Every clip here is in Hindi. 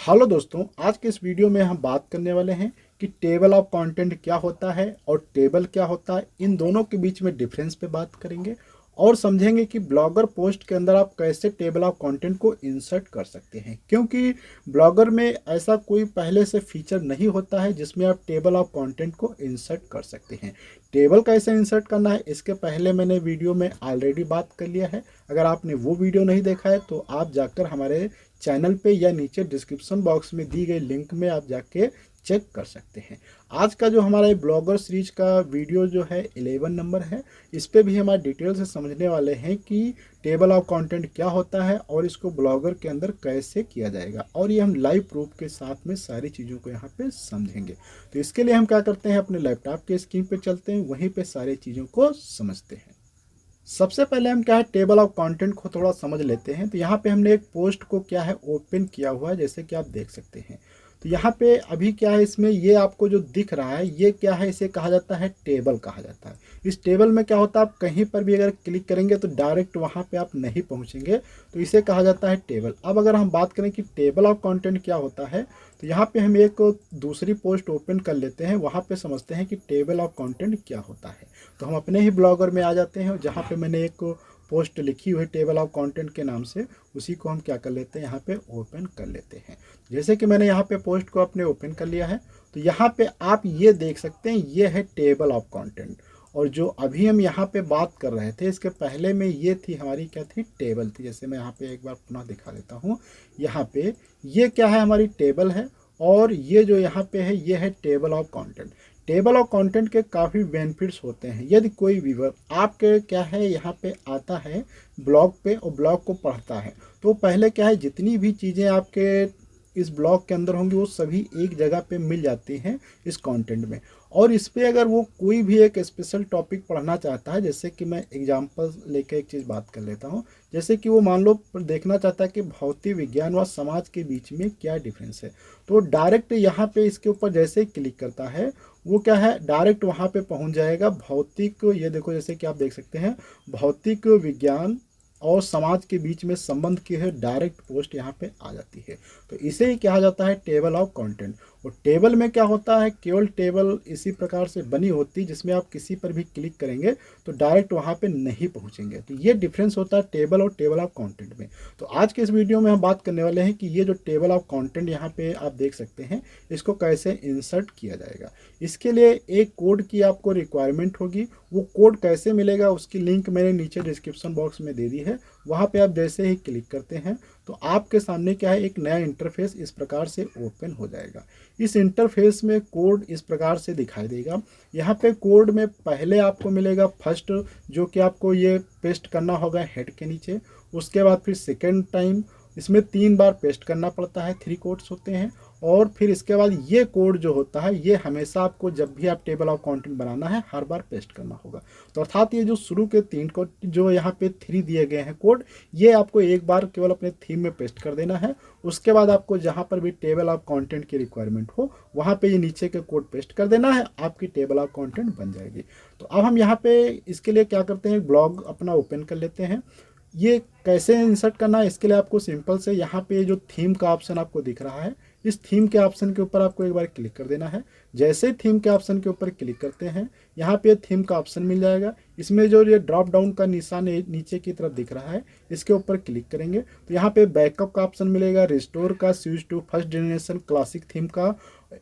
हेलो दोस्तों, आज के इस वीडियो में हम बात करने वाले हैं कि टेबल ऑफ कंटेंट क्या होता है और टेबल क्या होता है। इन दोनों के बीच में डिफरेंस पे बात करेंगे और समझेंगे कि ब्लॉगर पोस्ट के अंदर आप कैसे टेबल ऑफ कंटेंट को इंसर्ट कर सकते हैं, क्योंकि ब्लॉगर में ऐसा कोई पहले से फीचर नहीं होता है जिसमें आप टेबल ऑफ कंटेंट को इंसर्ट कर सकते हैं। टेबल कैसे इंसर्ट करना है इसके पहले मैंने वीडियो में ऑलरेडी बात कर लिया है। अगर आपने वो वीडियो नहीं देखा है तो आप जाकर हमारे चैनल पे या नीचे डिस्क्रिप्शन बॉक्स में दी गई लिंक में आप जाके चेक कर सकते हैं। आज का जो हमारा ब्लॉगर सीरीज का वीडियो जो है 11 नंबर है। इस पे भी हमारे डिटेल से समझने वाले हैं कि टेबल ऑफ कंटेंट क्या होता है और इसको ब्लॉगर के अंदर कैसे किया जाएगा, और ये हम लाइव प्रूफ के साथ में सारी चीज़ों को यहाँ पे समझेंगे। तो इसके लिए हम क्या करते हैं, अपने लैपटॉप के स्क्रीन पे चलते हैं, वहीं पे सारी चीज़ों को समझते हैं। सबसे पहले हम क्या है, टेबल ऑफ कंटेंट को थोड़ा समझ लेते हैं। तो यहाँ पे हमने एक पोस्ट को क्या है ओपन किया हुआ है, जैसे कि आप देख सकते हैं। तो यहाँ पे अभी क्या है, इसमें ये आपको जो दिख रहा है ये क्या है, इसे कहा जाता है टेबल कहा जाता है। इस टेबल में क्या होता है, आप कहीं पर भी अगर क्लिक करेंगे तो डायरेक्ट वहाँ पे आप नहीं पहुँचेंगे, तो इसे कहा जाता है टेबल। अब अगर हम बात करें कि टेबल ऑफ कंटेंट क्या होता है, तो यहाँ पे हम एक दूसरी पोस्ट ओपन कर लेते हैं, वहाँ पे समझते हैं कि टेबल ऑफ कंटेंट क्या होता है। तो हम अपने ही ब्लॉगर में आ जाते हैं, जहाँ पे मैंने एक पोस्ट लिखी हुई टेबल ऑफ कंटेंट के नाम से, उसी को हम क्या कर लेते हैं, यहाँ पे ओपन कर लेते हैं। जैसे कि मैंने यहाँ पे पोस्ट को अपने ओपन कर लिया है, तो यहाँ पे आप ये देख सकते हैं, ये है टेबल ऑफ कंटेंट। और जो अभी हम यहाँ पे बात कर रहे थे, इसके पहले में ये थी हमारी क्या थी, टेबल थी। जैसे मैं यहाँ पे एक बार पुनः दिखा देता हूँ। यहाँ पे ये क्या है, हमारी टेबल है, और ये जो यहाँ पे है ये है table of content. Table of content के काफ़ी बेनिफिट्स होते हैं। यदि कोई व्यूअर आपके क्या है यहाँ पे आता है ब्लॉग पे और ब्लॉग को पढ़ता है, तो पहले क्या है, जितनी भी चीज़ें आपके इस ब्लॉग के अंदर होंगी वो सभी एक जगह पे मिल जाती हैं इस कंटेंट में। और इस पे अगर वो कोई भी एक स्पेशल टॉपिक पढ़ना चाहता है, जैसे कि मैं एग्जांपल लेके एक चीज़ बात कर लेता हूँ। जैसे कि वो मान लो देखना चाहता है कि भौतिक विज्ञान व समाज के बीच में क्या डिफरेंस है, तो डायरेक्ट यहाँ पे इसके ऊपर जैसे ही क्लिक करता है, वो क्या है, डायरेक्ट वहाँ पे पहुँच जाएगा। भौतिक, ये देखो जैसे कि आप देख सकते हैं, भौतिक विज्ञान और समाज के बीच में संबंध की है डायरेक्ट पोस्ट यहाँ पे आ जाती है। तो इसे ही कहा जाता है टेबल ऑफ कंटेंट। और टेबल में क्या होता है, केवल टेबल इसी प्रकार से बनी होती है जिसमें आप किसी पर भी क्लिक करेंगे तो डायरेक्ट वहाँ पे नहीं पहुँचेंगे। तो ये डिफरेंस होता है टेबल और टेबल ऑफ कंटेंट में। तो आज के इस वीडियो में हम बात करने वाले हैं कि ये जो टेबल ऑफ कंटेंट यहाँ पे आप देख सकते हैं, इसको कैसे इंसर्ट किया जाएगा। इसके लिए एक कोड की आपको रिक्वायरमेंट होगी। वो कोड कैसे मिलेगा उसकी लिंक मैंने नीचे डिस्क्रिप्शन बॉक्स में दे दी है। वहाँ पे आप जैसे ही क्लिक करते हैं तो आपके सामने क्या है, एक नया इंटरफेस इस प्रकार से ओपन हो जाएगा। इस इंटरफेस में कोड इस प्रकार से दिखाई देगा। यहाँ पे कोड में पहले आपको मिलेगा फर्स्ट, जो कि आपको ये पेस्ट करना होगा हेड के नीचे। उसके बाद फिर सेकेंड टाइम इसमें 3 बार पेस्ट करना पड़ता है, 3 कोड्स होते हैं। और फिर इसके बाद ये कोड जो होता है ये हमेशा आपको जब भी आप टेबल ऑफ कंटेंट बनाना है हर बार पेस्ट करना होगा। तो अर्थात ये जो शुरू के 3 कोड जो यहाँ पे 3 दिए गए हैं कोड, ये आपको एक बार केवल अपने थीम में पेस्ट कर देना है। उसके बाद आपको जहाँ पर भी टेबल ऑफ कंटेंट की रिक्वायरमेंट हो वहाँ पे ये नीचे के कोड पेस्ट कर देना है, आपकी टेबल ऑफ कंटेंट बन जाएगी। तो अब हम यहाँ पे इसके लिए क्या करते हैं, ब्लॉग अपना ओपन कर लेते हैं। ये कैसे इंसर्ट करना है, इसके लिए आपको सिंपल से यहाँ पे जो थीम का ऑप्शन आपको दिख रहा है, इस थीम के ऑप्शन के ऊपर आपको एक बार क्लिक कर देना है। जैसे ही थीम के ऑप्शन के ऊपर क्लिक करते हैं, यहाँ पे थीम का ऑप्शन मिल जाएगा। इसमें जो ये ड्रॉप डाउन का निशान नीचे की तरफ दिख रहा है, इसके ऊपर क्लिक करेंगे तो यहाँ पे बैकअप का ऑप्शन मिलेगा, रिस्टोर का, switch to first generation classic theme का,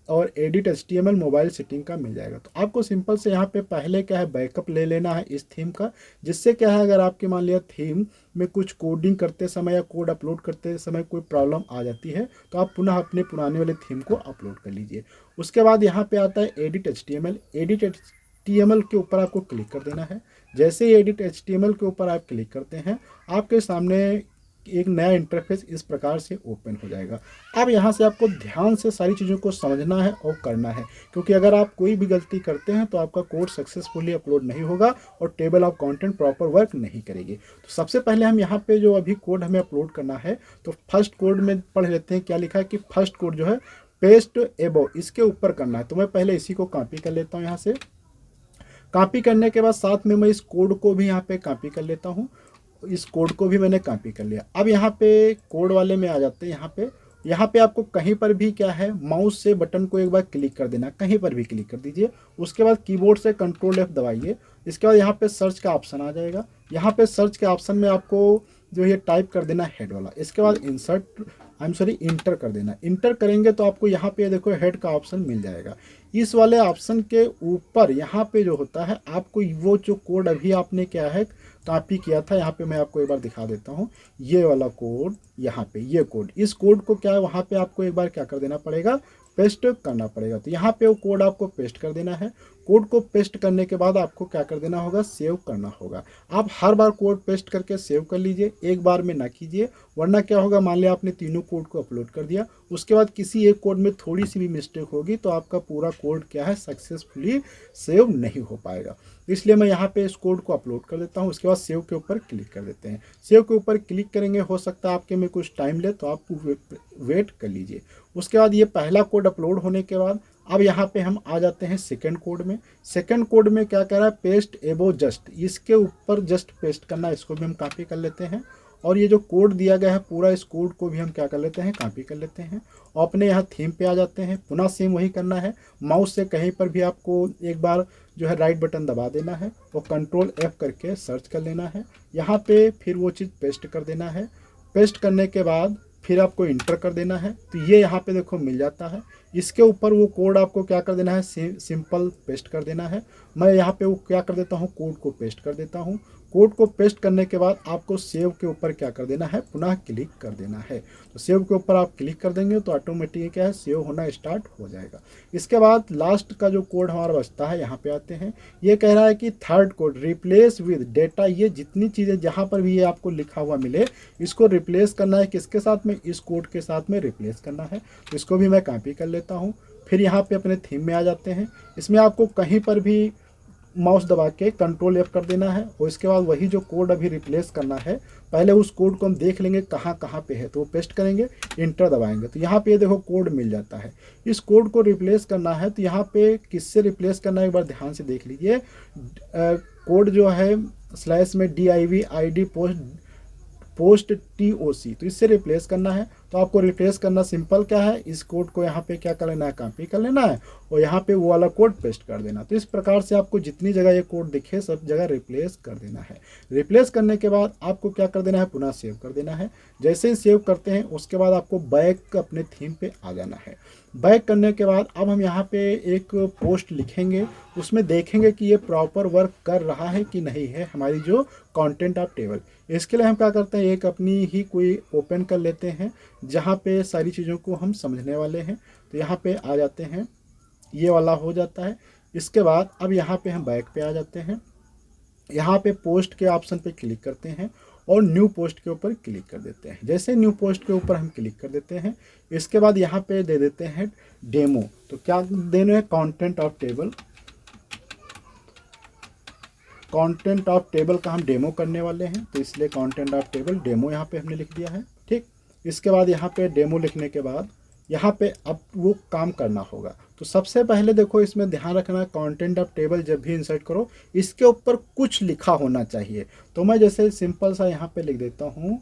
और एडिट HTML मोबाइल सेटिंग का मिल जाएगा। तो आपको सिंपल से यहाँ पे पहले क्या है, बैकअप ले लेना है इस थीम का, जिससे क्या है, अगर आपके मान लिया थीम में कुछ कोडिंग करते समय या कोड अपलोड करते समय कोई प्रॉब्लम आ जाती है तो आप पुनः अपने पुराने वाले थीम को अपलोड कर लीजिए। उसके बाद यहाँ पे आता है एडिट HTML। एडिट HTML के ऊपर आपको क्लिक कर देना है। जैसे ही एडिट HTML के ऊपर आप क्लिक करते हैं, आपके सामने एक नया इंटरफेस इस प्रकार से ओपन हो जाएगा। अब यहाँ से आपको ध्यान से सारी चीज़ों को समझना है और करना है, क्योंकि अगर आप कोई भी गलती करते हैं तो आपका कोड सक्सेसफुली अपलोड नहीं होगा और table of content proper work नहीं करेगी। तो सबसे पहले हम यहाँ पे जो अभी कोड हमें अपलोड करना है, तो फर्स्ट कोड में पढ़ लेते हैं क्या लिखा है कि फर्स्ट कोड जो है पेस्ट एबो, इसके ऊपर करना है। तो मैं पहले इसी को कॉपी कर लेता हूँ। यहाँ से कॉपी करने के बाद साथ में मैं इस कोड को भी यहाँ पे कॉपी कर लेता हूँ। इस कोड को भी मैंने कॉपी कर लिया। अब यहाँ पे कोड वाले में आ जाते हैं यहाँ पे, यहाँ पे आपको कहीं पर भी क्या है, माउस से बटन को एक बार क्लिक कर देना, कहीं पर भी क्लिक कर दीजिए। उसके बाद कीबोर्ड से कंट्रोल F दबाइए। इसके बाद यहाँ पे सर्च का ऑप्शन आ जाएगा। यहाँ पे सर्च के ऑप्शन में आपको जो ये टाइप कर देना हेड वाला। इसके बाद इंटर कर देना। इंटर करेंगे तो आपको यहाँ पे देखो हेड का ऑप्शन मिल जाएगा। इस वाले ऑप्शन के ऊपर यहाँ पे जो होता है, आपको वो जो कोड अभी आपने क्या है कॉपी किया था, यहाँ पे मैं आपको एक बार दिखा देता हूँ। ये वाला कोड, यहाँ पे ये कोड, इस कोड को क्या है वहाँ पे आपको एक बार क्या कर देना पड़ेगा, पेस्ट करना पड़ेगा। तो यहाँ पे वो कोड आपको पेस्ट कर देना है। कोड को पेस्ट करने के बाद आपको क्या कर देना होगा, सेव करना होगा। आप हर बार कोड पेस्ट करके सेव कर लीजिए, एक बार में ना कीजिए, वरना क्या होगा, मान लिया आपने तीनों कोड को अपलोड कर दिया, उसके बाद किसी एक कोड में थोड़ी सी भी मिस्टेक होगी तो आपका पूरा कोड क्या है, सक्सेसफुली सेव नहीं हो पाएगा। इसलिए मैं यहाँ पे इस कोड को अपलोड कर देता हूँ। उसके बाद सेव के ऊपर क्लिक कर देते हैं। सेव के ऊपर क्लिक करेंगे, हो सकता है आपके में कुछ टाइम ले, तो आप वेट कर लीजिए। उसके बाद ये पहला कोड अपलोड होने के बाद अब यहाँ पे हम आ जाते हैं सेकंड कोड में। सेकंड कोड में क्या कह रहा है, पेस्ट एबो जस्ट, इसके ऊपर जस्ट पेस्ट करना है। इसको भी हम कॉपी कर लेते हैं और ये जो कोड दिया गया है पूरा, इस कोड को भी हम क्या कर लेते हैं, कॉपी कर लेते हैं और अपने यहाँ थीम पे आ जाते हैं। पुनः सेम वही करना है, माउस से कहीं पर भी आपको एक बार जो है राइट बटन दबा देना है और कंट्रोल F करके सर्च कर लेना है। यहाँ पे फिर वो चीज़ पेस्ट कर देना है। पेस्ट करने के बाद फिर आपको इंटर कर देना है, तो ये यहाँ पे देखो मिल जाता है। इसके ऊपर वो कोड आपको क्या कर देना है, सिंपल पेस्ट कर देना है। मैं यहाँ पे वो क्या कर देता हूँ, कोड को पेस्ट कर देता हूँ। कोड को पेस्ट करने के बाद आपको सेव के ऊपर क्या कर देना है, पुनः क्लिक कर देना है। तो सेव के ऊपर आप क्लिक कर देंगे तो ऑटोमेटिक क्या है, सेव होना स्टार्ट हो जाएगा। इसके बाद लास्ट का जो कोड हमारा बचता है, यहाँ पे आते हैं। ये कह रहा है कि third code replace with data, ये जितनी चीज़ें जहाँ पर भी ये आपको लिखा हुआ मिले, इसको रिप्लेस करना है। किसके साथ में, इस कोड के साथ में रिप्लेस करना है। तो इसको भी मैं कॉपी कर लेता हूँ। फिर यहाँ पे अपने थीम में आ जाते हैं। इसमें आपको कहीं पर भी माउस दबा के कंट्रोल F कर देना है और इसके बाद वही जो कोड अभी रिप्लेस करना है, पहले उस कोड को हम देख लेंगे कहाँ कहाँ पे है, तो वो पेस्ट करेंगे, इंटर दबाएंगे, तो यहाँ पे देखो कोड मिल जाता है। इस कोड को रिप्लेस करना है तो यहाँ पे किससे रिप्लेस करना है, एक बार ध्यान से देख लीजिए। कोड जो है स्लैश में div पोस्ट TOC, तो इससे रिप्लेस करना है। तो आपको रिप्लेस करना सिंपल क्या है, इस कोड को यहाँ पे क्या कर लेना है, कॉपी कर लेना है और यहाँ पे वो वाला कोड पेस्ट कर देना। तो इस प्रकार से आपको जितनी जगह ये कोड दिखे सब जगह रिप्लेस कर देना है। रिप्लेस करने के बाद आपको क्या कर देना है, पुनः सेव कर देना है। जैसे ही सेव करते हैं उसके बाद आपको बैक अपने थीम पे आ जाना है। बैक करने के बाद अब हम यहाँ पे एक पोस्ट लिखेंगे, उसमें देखेंगे कि ये प्रॉपर वर्क कर रहा है कि नहीं है, हमारी जो कंटेंट ऑफ टेबल। इसके लिए हम क्या करते हैं, एक अपनी ही कोई ओपन कर लेते हैं जहाँ पे सारी चीज़ों को हम समझने वाले हैं। तो यहाँ पे आ जाते हैं, ये वाला हो जाता है। इसके बाद अब यहाँ पे हम बैक पे आ जाते हैं। यहाँ पे पोस्ट के ऑप्शन पे क्लिक करते हैं और न्यू पोस्ट के ऊपर क्लिक कर देते हैं। जैसे न्यू पोस्ट के ऊपर हम क्लिक कर देते हैं, इसके बाद यहाँ पे दे देते हैं डेमो। तो क्या देना है, content of table. Content of table का हम डेमो करने वाले हैं, तो इसलिए कंटेंट ऑफ टेबल डेमो यहाँ पे हमने लिख दिया है। ठीक, इसके बाद यहाँ पे डेमो लिखने के बाद यहाँ पे अब वो काम करना होगा। तो सबसे पहले देखो इसमें ध्यान रखना है, कंटेंट ऑफ टेबल जब भी इंसर्ट करो इसके ऊपर कुछ लिखा होना चाहिए। तो मैं जैसे सिंपल सा यहाँ पे लिख देता हूँ,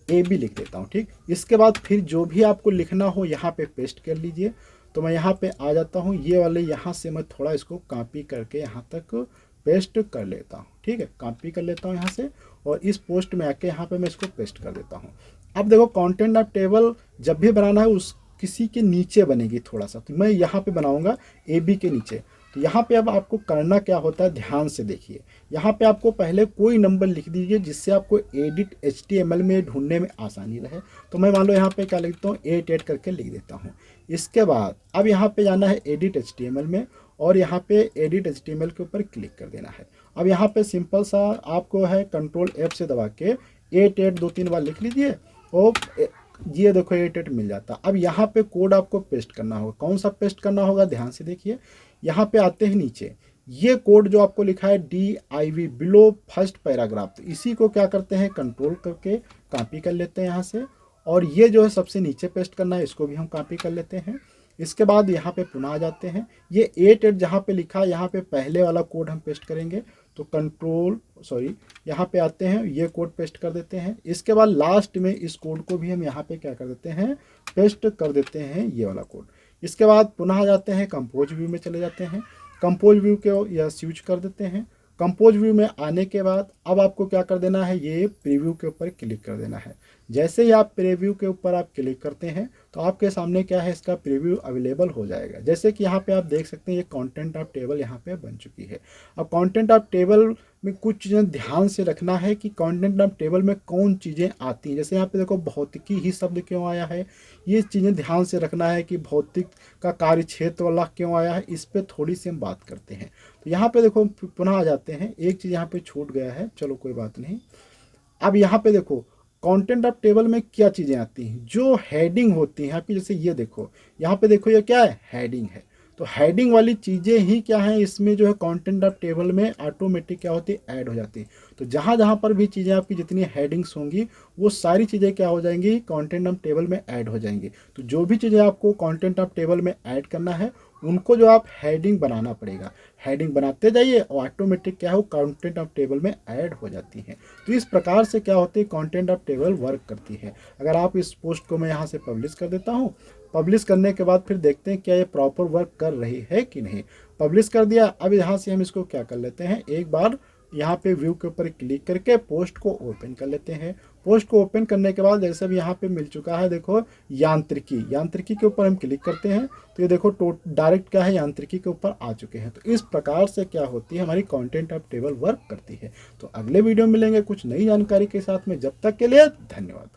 AB लिख देता हूँ। ठीक, इसके बाद फिर जो भी आपको लिखना हो यहाँ पे पेस्ट कर लीजिए। तो मैं यहाँ पे आ जाता हूँ, ये वाले यहाँ से मैं थोड़ा इसको कॉपी करके यहाँ तक पेस्ट कर लेता हूँ। ठीक है, कॉपी कर लेता हूँ यहाँ से और इस पोस्ट में आके यहाँ पे मैं इसको पेस्ट कर देता हूँ। अब देखो कंटेंट ऑफ टेबल जब भी बनाना है उस किसी के नीचे बनेगी थोड़ा सा, तो मैं यहाँ पे बनाऊंगा AB के नीचे। तो यहाँ पे अब आपको करना क्या होता है, ध्यान से देखिए। यहाँ पे आपको पहले कोई नंबर लिख दीजिए जिससे आपको एडिट HTML में ढूंढने में आसानी रहे। तो मैं मान लो यहाँ पे क्या लिखता हूँ, 88 करके लिख देता हूँ। इसके बाद अब यहाँ पे जाना है एडिट HTML में और यहाँ पे एडिट HTML के ऊपर क्लिक कर देना है। अब यहाँ पे सिंपल सा आपको है कंट्रोल F से दबा के 88 2-3 बार लिख लीजिए और ये देखो 88 मिल जाता। अब यहाँ पे कोड आपको पेस्ट करना होगा। कौन सा पेस्ट करना होगा, ध्यान से देखिए। यहाँ पे आते हैं नीचे, ये कोड जो आपको लिखा है DIV बिलो फर्स्ट पैराग्राफ, तो इसी को क्या करते हैं, कंट्रोल करके कॉपी कर लेते हैं यहाँ से और ये जो है सबसे नीचे पेस्ट करना है, इसको भी हम कॉपी कर लेते हैं। इसके बाद यहाँ पे पुनः आ जाते हैं, ये 88 जहाँ पे लिखा है यहाँ पे पहले वाला कोड हम पेस्ट करेंगे, तो यहाँ पे आते हैं, ये कोड पेस्ट कर देते हैं। इसके बाद लास्ट में इस कोड को भी हम यहाँ पे क्या कर देते हैं, पेस्ट कर देते हैं, ये वाला कोड। इसके बाद पुनः आ जाते हैं, कंपोज व्यू में चले जाते हैं, कंपोज व्यू को यह स्विच कर देते हैं। कंपोज व्यू में आने के बाद अब आपको क्या कर देना है, ये प्रीव्यू के ऊपर क्लिक कर देना है। जैसे ही आप प्रीव्यू के ऊपर आप क्लिक करते हैं तो आपके सामने क्या है, इसका प्रीव्यू अवेलेबल हो जाएगा। जैसे कि यहाँ पे आप देख सकते हैं, ये कंटेंट ऑफ टेबल यहाँ पे बन चुकी है। अब कंटेंट ऑफ टेबल में कुछ चीज़ें ध्यान से रखना है कि कंटेंट ऑफ टेबल में कौन चीज़ें आती हैं। जैसे यहाँ पे देखो भौतिकी ही शब्द क्यों आया है, ये चीज़ें ध्यान से रखना है कि भौतिक का कार्य क्षेत्र वाला क्यों आया है, इस पर थोड़ी सी हम बात करते हैं। तो यहाँ पे देखो पुनः आ जाते हैं, एक चीज़ यहाँ पे छूट गया है, चलो कोई बात नहीं। अब यहाँ पे देखो कंटेंट ऑफ टेबल में क्या चीज़ें आती हैं, जो हेडिंग होती हैं आपकी, जैसे ये देखो यहाँ पे देखो, ये क्या है, हेडिंग है। तो हेडिंग वाली चीज़ें ही क्या है, इसमें जो है कंटेंट ऑफ टेबल में ऑटोमेटिक क्या होती है, ऐड हो जाती है। तो जहाँ जहाँ पर भी चीज़ें आपकी जितनी हेडिंग्स होंगी वो सारी चीज़ें क्या हो जाएंगी, कंटेंट ऑफ टेबल में ऐड हो जाएंगी। तो जो भी चीज़ें आपको कंटेंट ऑफ टेबल में ऐड करना है उनको जो आप हेडिंग बनाना पड़ेगा, हेडिंग बनाते जाइए और ऑटोमेटिक क्या हो, कंटेंट ऑफ टेबल में ऐड हो जाती है। तो इस प्रकार से क्या होती है, कंटेंट ऑफ टेबल वर्क करती है। अगर आप इस पोस्ट को मैं यहाँ से पब्लिश कर देता हूँ, पब्लिश करने के बाद फिर देखते हैं क्या ये प्रॉपर वर्क कर रही है कि नहीं। पब्लिश कर दिया, अब यहाँ से हम इसको क्या कर लेते हैं, एक बार यहाँ पे व्यू के ऊपर क्लिक करके पोस्ट को ओपन कर लेते हैं। पोस्ट को ओपन करने के बाद जैसे भी यहाँ पे मिल चुका है, देखो यांत्रिकी के ऊपर हम क्लिक करते हैं तो ये देखो डायरेक्ट क्या है, यांत्रिकी के ऊपर आ चुके हैं। तो इस प्रकार से क्या होती है, हमारी कंटेंट ऑफ टेबल वर्क करती है। तो अगले वीडियो में मिलेंगे कुछ नई जानकारी के साथ में, जब तक के लिए धन्यवाद।